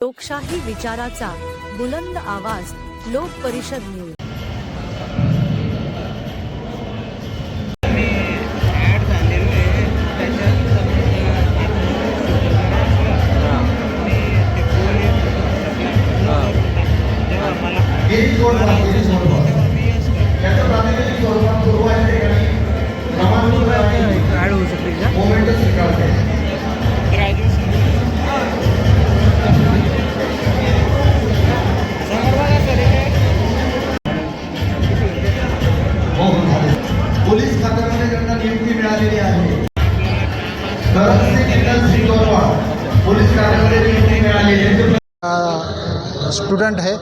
लोकशाही विचाराचा बुलंद आवाज लोक परिषद न्यूज। ॲड होऊ शकते का? पोलीस खात्यामध्ये त्यांना नियुक्ती मिळालेली आहे। पोलीस खात्यामध्ये नियुक्ती मिळालेली आहे। स्टूडेंट है,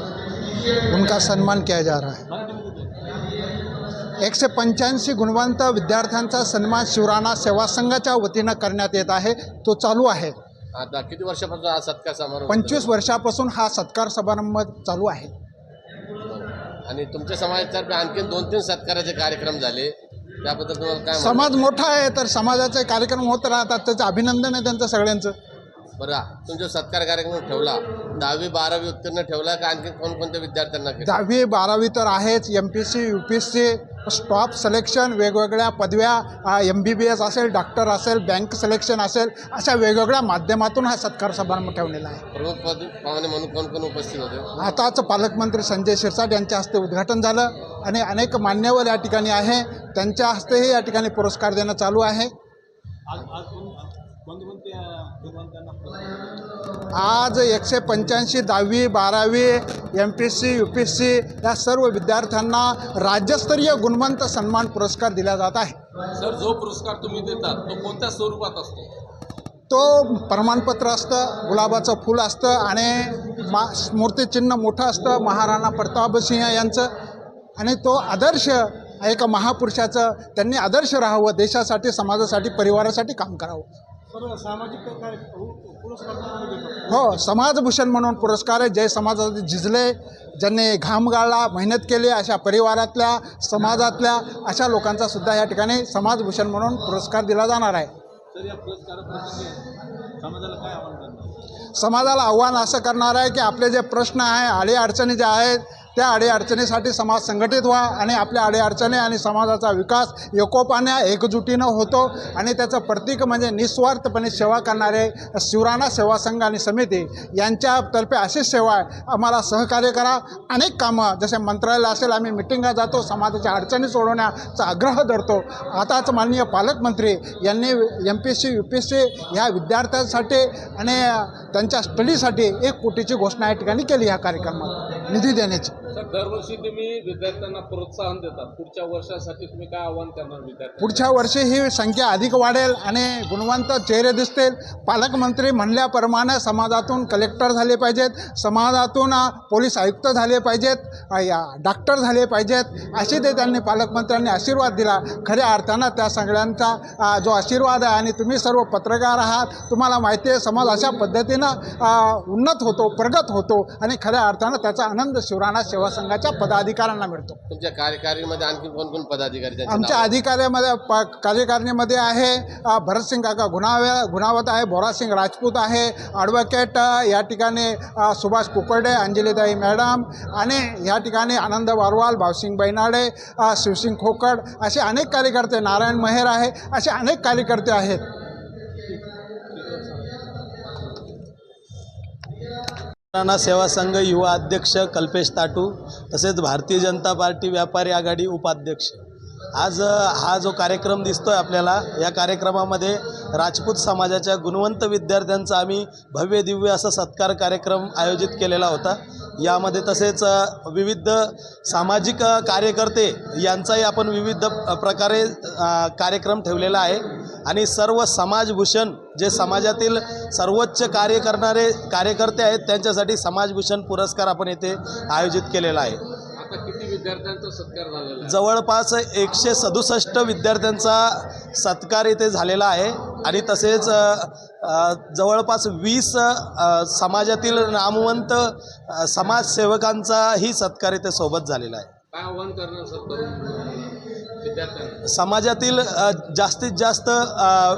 उनका सम्मान किया जा रहा है। 185 गुणवंत विद्यार्थ्यांचा सन्मान शिवराणा सेवा संघाच्या वतीनं करण्यात येत आहे। तो चालू आहे। आता किती वर्षापासून हा सत्कार समारंभ? 25 वर्षापासून हा सत्कार समारंभ चालू आहे। आणि तुमच्या समाजातर्फे आणखी 2-3 सत्काराचे कार्यक्रम झाले, त्याबद्दल तुम्हाला काय? समाज मोठा आहे तर समाजाचे कार्यक्रम होत राहतात, त्याचं अभिनंदन आहे त्यांचं सगळ्यांचं। बरं, तुमचा सत्कार कार्यक्रम ठेवला, 10वी 12वी उत्तीर्ण ठेवला का आणखी कोणकोणत्या विद्यार्थ्यांना? 10वी 12वी तर आहेच, MPSC UPSC स्टॉप सिलेक्शन, वेगवेगळ्या पदव्या, MBBS असेल, डॉक्टर असेल, बँक सिलेक्शन असेल, अशा वेगवेगळ्या माध्यमातून हा सत्कार समारंभ ठेवलेला आहे। प्रमुख पाहुणे म्हणून कोण कोण उपस्थित होते? आताच पालकमंत्री संजय शिरसाट यांच्या हस्ते उद्घाटन झालं आणि अनेक मान्यवर या ठिकाणी आहे, त्यांच्या हस्तेही या ठिकाणी पुरस्कार देणं चालू आहे। आज 185 10वी 12वी MPSC UPSC या सर्व विद्यार्थ्यांना राज्यस्तरीय गुणवंत सन्मान पुरस्कार दिला जात आहे। सर, जो पुरस्कार तुम्ही देतात तो कोणत्या स्वरूपात असतो? तो प्रमाणपत्र असतं, गुलाबाचं फूल असतं आणि स्मृतिचिन्ह मोठं असतं महाराणा प्रतापसिंह यांचं, आणि तो आदर्श एका महापुरुषाचं, त्यांनी आदर्श राहावं, देशासाठी, समाजासाठी, परिवारासाठी काम करावं। हो, समाजभूषण म्हणून पुरस्कार आहे। जे समाजात झिजले, ज्यांनी घाम गाळला, मेहनत केली, अशा परिवारातल्या, समाजातल्या अशा लोकांचा सुद्धा या ठिकाणी समाजभूषण म्हणून पुरस्कार दिला जाणार आहे। समाजाला आव्हान असं करणार आहे की आपले जे प्रश्न आहे, अडीअडचणी ज्या आहेत, त्या अडीअडचणीसाठी समाज संघटित व्हा आणि आपल्या अडीअडचणी आणि समाजाचा विकास एकोपाने एकजुटीनं होतो, आणि त्याचं प्रतीक म्हणजे निस्वार्थपणे सेवा करणारे शिवराणा सेवा संघ आणि समिती यांच्यातर्फे अशी सेवा आहे। आम्हाला सहकार्य करा। अनेक कामं, जसे मंत्रालय असेल, आम्ही मिटिंगला जातो, समाजाच्या अडचणी सोडवण्याचा आग्रह धरतो। आताच माननीय पालकमंत्री यांनी MPSC UPSC ह्या विद्यार्थ्यांसाठी आणि त्यांच्या स्टडीसाठी 1 कोटीची घोषणा या ठिकाणी केली ह्या कार्यक्रमात निधी देण्याची। सर, दरवर्षी तुम्ही विद्यार्थ्यांना प्रोत्साहन देतात, पुढच्या वर्षासाठी तुम्ही काय आव्हान करणार विद्यार्थ्यांना? पुढच्या वर्षी ही संख्या अधिक वाढेल आणि गुणवंत चेहरे दिसतील। पालकमंत्री म्हणल्याप्रमाणे समाजातून कलेक्टर झाले पाहिजेत, समाजातून पोलीस आयुक्त झाले पाहिजेत, डॉक्टर झाले पाहिजेत, अशी ते त्यांनी पालकमंत्र्यांनी आशीर्वाद दिला। खऱ्या अर्थानं त्या सगळ्यांचा जो आशीर्वाद आहे, आणि तुम्ही सर्व पत्रकार आहात, तुम्हाला माहिती आहे समाज अशा पद्धतीनं उन्नत होतो, प्रगत होतो, आणि खऱ्या अर्थानं त्याचा आनंद शिवराणा सेवा संघाच्या पदाधिकाऱ्यांना मिळतो। तुमच्या कार्यकारिणीमध्ये आणखी कोण कोण पदाधिकारी? आमच्या अधिकाऱ्यामध्ये कार्यकारिणीमध्ये आहे भरतसिंग काका गुणावत आहे, बोरासिंग राजपूत आहे, ॲडव्होकेट या ठिकाणी सुभाष कुकडे, अंजलीताई मॅडम, आणि या ठिकाणी आनंद वारवाल, भावसिंग बैनाडे, शिवसिंग खोकड, असे अनेक कार्यकर्ते, नारायण मेहर आहे, असे अनेक कार्यकर्ते आहेत। शिवराणा सेवा संघ युवा अध्यक्ष कल्पेश ताटू, तसेच भारतीय जनता पार्टी व्यापारी आघाडी उपाध्यक्ष। आज हा जो कार्यक्रम दिसतोय आपल्याला, या कार्यक्रमामध्ये राजपूत समाजाच्या गुणवंत विद्यार्थ्यांचा आम्ही भव्य दिव्य असा सत्कार कार्यक्रम आयोजित केलेला होता। यामध्ये तसेच विविध सामाजिक कार्यकर्ते यांचाही आपण विविध प्रकारे कार्यक्रम ठेवलेला आहे, आणि सर्व समाजभूषण, जे समाजातील सर्वोच्च कार्य करणारे कार्यकर्ते आहेत, त्यांच्यासाठी समाजभूषण पुरस्कार आपण येथे आयोजित केलेला आहे। आता किती विद्यार्थ्यांचा सत्कार झालेला आहे? जवळपास 167 विद्यार्थ्यांचा सत्कार इथे झालेला आहे, आणि तसेच जवळपास 20 समाजातील नामवंत समाजसेवकांचाही सत्कार इथे सोबत झालेला आहे। काय आव्हान करणार सर? विद्यार्थ्यांना? समाजातील जास्तीत जास्त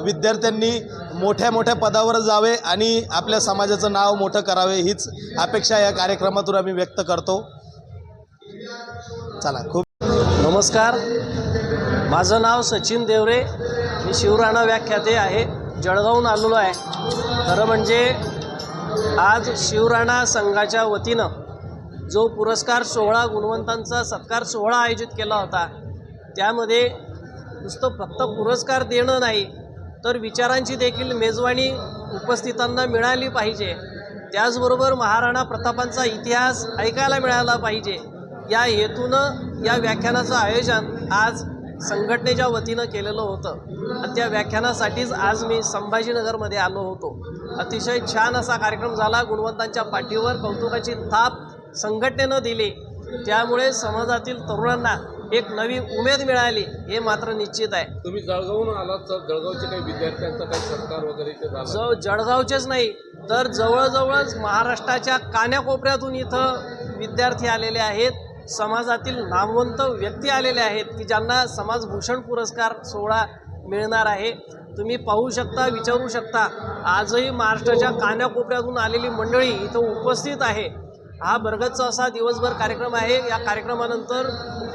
विद्यार्थ्यांनी मोठ्या मोठ्या पदावर जावे आणि आपल्या समाजाचं नाव मोठं करावे हीच अपेक्षा या कार्यक्रमातून आम्ही व्यक्त करतो. चला, खूप नमस्कार, माझं नाव सचिन देवरे, मी शिवराणा व्याख्याते आहे, जळगावहून आलेलो आहे. खरं म्हणजे आज शिवराणा संघाच्या वतीनं जो पुरस्कार सोहळा, गुणवंतांचा सत्कार सोहळा आयोजित केला होता, त्यामध्ये नुसतं फक्त पुरस्कार देणं नाही तर विचारांची देखील मेजवानी उपस्थितांना मिळाली पाहिजे. त्याचबरोबर महाराणा प्रतापांचा इतिहास ऐकायला मिळाला पाहिजे. या हेतूनं या व्याख्यानाचं आयोजन आज संघटनेच्या वतीनं केलेलं होतं आणि त्या व्याख्यानासाठीच आज मी संभाजीनगरमध्ये आलो होतो. अतिशय छान असा कार्यक्रम झाला. गुणवंतांच्या पाठीवर कौतुकाची थाप संघटनेनं दिली, त्यामुळे समाजातील तरुणांना एक नवी उमेद मिळाली हे मात्र निश्चित आहे. तुम्ही जळगावहून आलात, तर जळगावचे काही विद्यार्थ्यांचा काही सत्कार वगैरे इथे झाला? जळगावचेच नाही तर जवळजवळच महाराष्ट्राच्या कान्याकोपऱ्यातून इथं विद्यार्थी आलेले आहेत, समाजातील नामवंत व्यक्ती आलेले आहेत की ज्यांना समाजभूषण पुरस्कार सोहळा मिळणार आहे. तुम्ही पाहू शकता, विचारू शकता, आजही महाराष्ट्राच्या कान्याकोपऱ्यातून आलेली मंडळी इथं उपस्थित आहे. हा बरगतचा असा दिवसभर कार्यक्रम आहे. या कार्यक्रमानंतर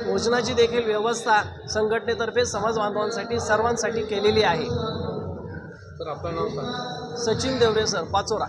भोजनाची देखील व्यवस्था संघटनेतर्फे समाज बांधवांसाठी सर्वांसाठी केलेली आहे. तर आपलं नाव सांगा. सचिन देवरे सर, पाचोरा.